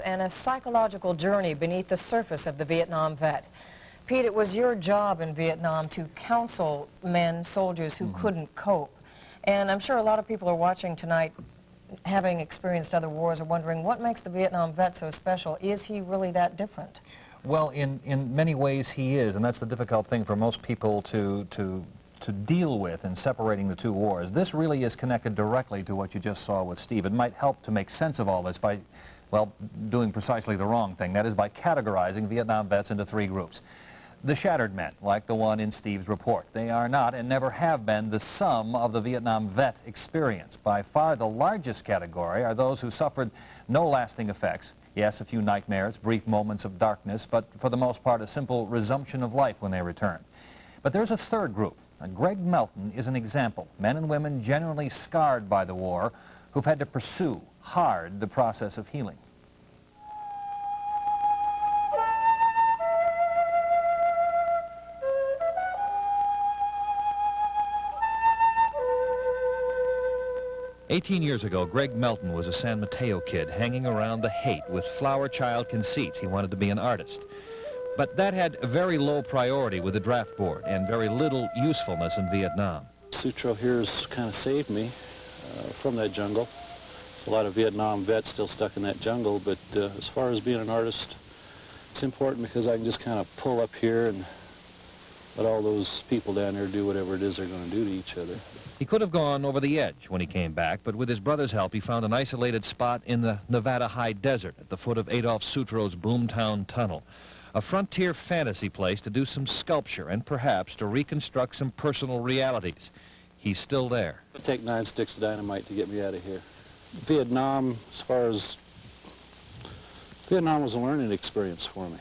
And a psychological journey beneath the surface of the Vietnam vet. Pete, it was your job in Vietnam to counsel men, soldiers who couldn't cope. And I'm sure a lot of people are watching tonight, having experienced other wars, are wondering what makes the Vietnam vet so special. Is he really that different? Well, in many ways he is, and that's the difficult thing for most people to deal with in separating the two wars. This really is connected directly to what you just saw with Steve. It might help to make sense of all this by, well, doing precisely the wrong thing. That is by categorizing Vietnam vets into three groups. The shattered men, like the one in Steve's report. They are not and never have been the sum of the Vietnam vet experience. By far the largest category are those who suffered no lasting effects. Yes, a few nightmares, brief moments of darkness, but for the most part a simple resumption of life when they return. But there's a third group. Greg Melton is an example. Men and women generally scarred by the war who've had to pursue hard the process of healing. "18 years ago, Greg Melton was a San Mateo kid hanging around the hate with flower child conceits. He wanted to be an artist. But that had a very low priority with the draft board and very little usefulness in Vietnam. Sutro here has kind of saved me from that jungle. A lot of Vietnam vets still stuck in that jungle, but as far as being an artist, it's important because I can just kind of pull up here and let all those people down there do whatever it is they're going to do to each other. He could have gone over the edge when he came back, but with his brother's help, he found an isolated spot in the Nevada high desert at the foot of Adolf Sutro's Boomtown Tunnel. A frontier fantasy place to do some sculpture and perhaps to reconstruct some personal realities. He's still there. It'd take 9 sticks of dynamite to get me out of here. Vietnam, Vietnam was a learning experience for me.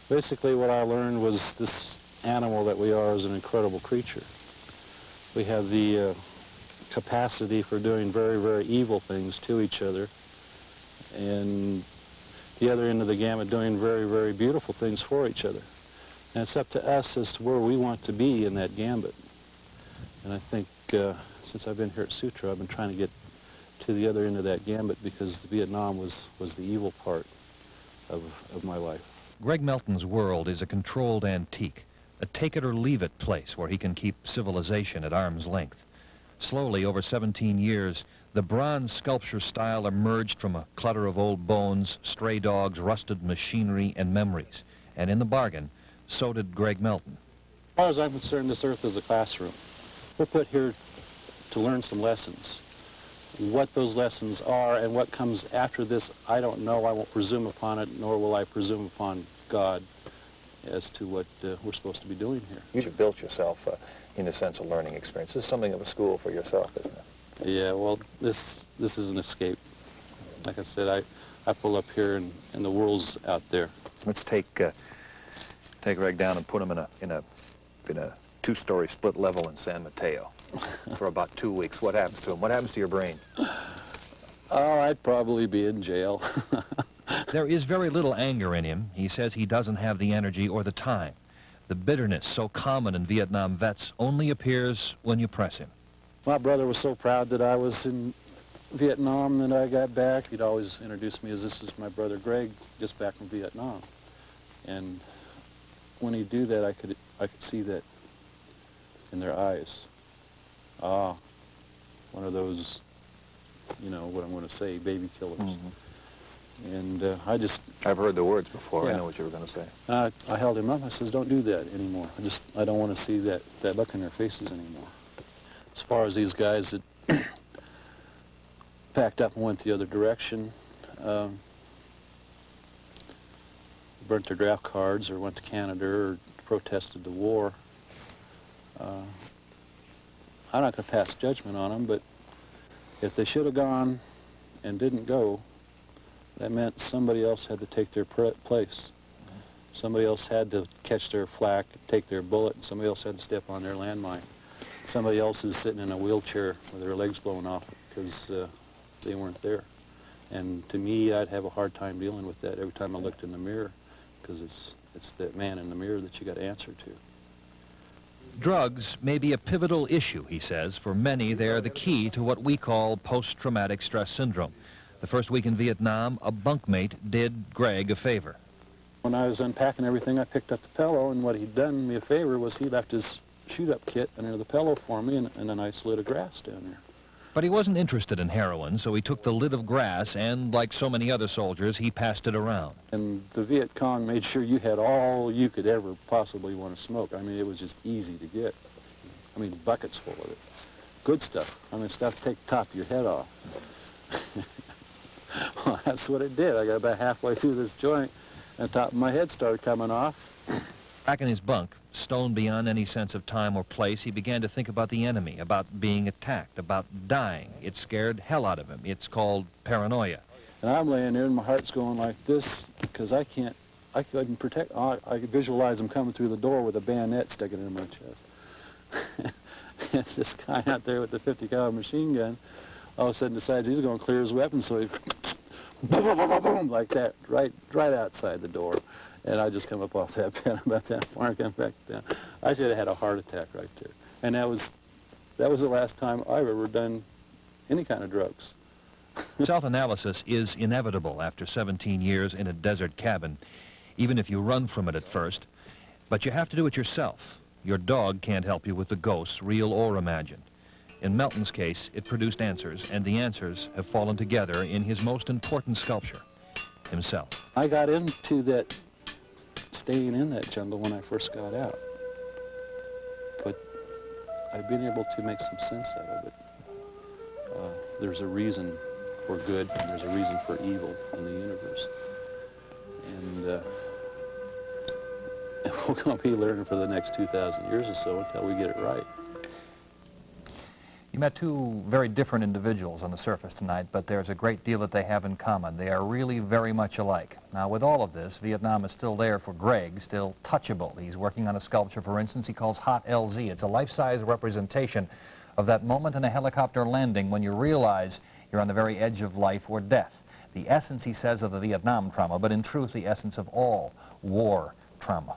Basically what I learned was this animal that we are is an incredible creature. We have the capacity for doing very, very evil things to each other, and the other end of the gamut doing very, very beautiful things for each other. And it's up to us as to where we want to be in that gambit. And I think since I've been here at Sutro, I've been trying to get to the other end of that gambit because Vietnam was the evil part of my life. Greg Melton's world is a controlled antique, a take-it-or-leave-it place where he can keep civilization at arm's length. Slowly, over 17 years, the bronze sculpture style emerged from a clutter of old bones, stray dogs, rusted machinery, and memories. And in the bargain, so did Greg Melton. As far as I'm concerned, this earth is a classroom. We're put here to learn some lessons. What those lessons are and what comes after this, I don't know. I won't presume upon it, nor will I presume upon God as to what we're supposed to be doing here. You've built yourself, in a sense, a learning experience. This is something of a school for yourself, isn't it? Yeah, well, this is an escape. Like I said, I pull up here and the world's out there. Let's take Greg down and put him in a two-story split level in San Mateo for about 2 weeks. What happens to him? What happens to your brain? Oh, I'd probably be in jail. There is very little anger in him. He says he doesn't have the energy or the time. The bitterness so common in Vietnam vets only appears when you press him. My brother was so proud that I was in Vietnam and I got back. He'd always introduce me as, "This is my brother Greg, just back from Vietnam." And when he'd do that, I could see that in their eyes. Ah, one of those, you know what I'm going to say, baby killers. And I've heard the words before. Yeah. I know what you were going to say. I held him up. I says, "Don't do that anymore. I don't want to see that look in their faces anymore." As far as these guys that packed up and went the other direction, burnt their draft cards or went to Canada or protested the war, I'm not going to pass judgment on them, but if they should have gone and didn't go, that meant somebody else had to take their place. Somebody else had to catch their flak, take their bullet, and somebody else had to step on their landmine. Somebody else is sitting in a wheelchair with their legs blown off because they weren't there. And to me, I'd have a hard time dealing with that every time I looked in the mirror, because it's that man in the mirror that you got to answer to. Drugs may be a pivotal issue, he says. For many, they're the key to what we call post-traumatic stress syndrome. The first week in Vietnam, a bunkmate did Greg a favor. When I was unpacking everything, I picked up the pillow, and what he'd done me a favor was he left his shoot-up kit under the pillow for me and a nice lid of grass down there. But he wasn't interested in heroin, so he took the lid of grass and, like so many other soldiers, he passed it around. And the Viet Cong made sure you had all you could ever possibly want to smoke. I mean, it was just easy to get. I mean, buckets full of it. Good stuff. I mean, stuff to take the top of your head off. Well, that's what it did. I got about halfway through this joint, and the top of my head started coming off. Back in his bunk, stoned beyond any sense of time or place, he began to think about the enemy, about being attacked, about dying. It scared hell out of him. It's called paranoia. And I'm laying there, and my heart's going like this, because I couldn't protect. I could visualize him coming through the door with a bayonet sticking in my chest. And this guy out there with the 50 caliber machine gun, all of a sudden decides he's going to clear his weapon, so he boom, boom, boom, boom, like that, right outside the door. And I just come up off that bed about that far and come back down. I should have had a heart attack right there. And that was the last time I've ever done any kind of drugs. Self-analysis is inevitable after 17 years in a desert cabin, even if you run from it at first. But you have to do it yourself. Your dog can't help you with the ghosts, real or imagined. In Melton's case, it produced answers, and the answers have fallen together in his most important sculpture, himself. I got into that staying in that jungle when I first got out. But I've been able to make some sense out of it. There's a reason for good, and there's a reason for evil in the universe. And we're going to be learning for the next 2,000 years or so until we get it right. You met two very different individuals on the surface tonight, but there's a great deal that they have in common. They are really very much alike. Now, with all of this, Vietnam is still there for Greg, still touchable. He's working on a sculpture, for instance, he calls Hot LZ. It's a life-size representation of that moment in a helicopter landing when you realize you're on the very edge of life or death. The essence, he says, of the Vietnam trauma, but in truth, the essence of all war trauma.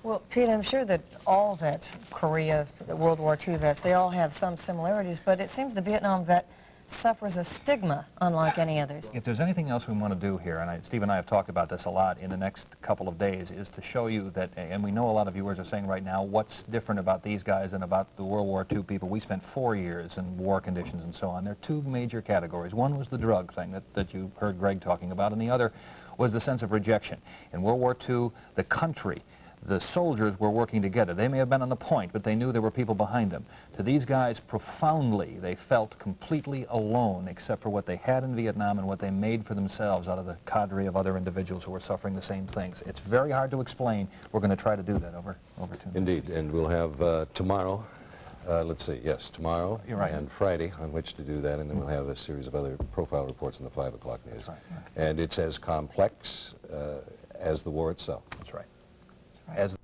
Well, Pete, I'm sure that all vets, Korea, World War II vets, they all have some similarities, but it seems the Vietnam vet suffers a stigma unlike any others. If there's anything else we want to do here, and Steve and I have talked about this a lot in the next couple of days, is to show you that, and we know a lot of viewers are saying right now, what's different about these guys than about the World War II people. We spent 4 years in war conditions and so on. There are two major categories. One was the drug thing that you heard Greg talking about, and the other was the sense of rejection. In World War II, the country, the soldiers were working together. They may have been on the point, but they knew there were people behind them. To these guys, profoundly, they felt completely alone, except for what they had in Vietnam and what they made for themselves out of the cadre of other individuals who were suffering the same things. It's very hard to explain. We're going to try to do that over 2 minutes. Indeed, and we'll have tomorrow, let's see, yes, tomorrow You're right. and Friday on which to do that, and then we'll have a series of other profile reports in the 5 o'clock news. That's right. And it's as complex as the war itself. That's right. As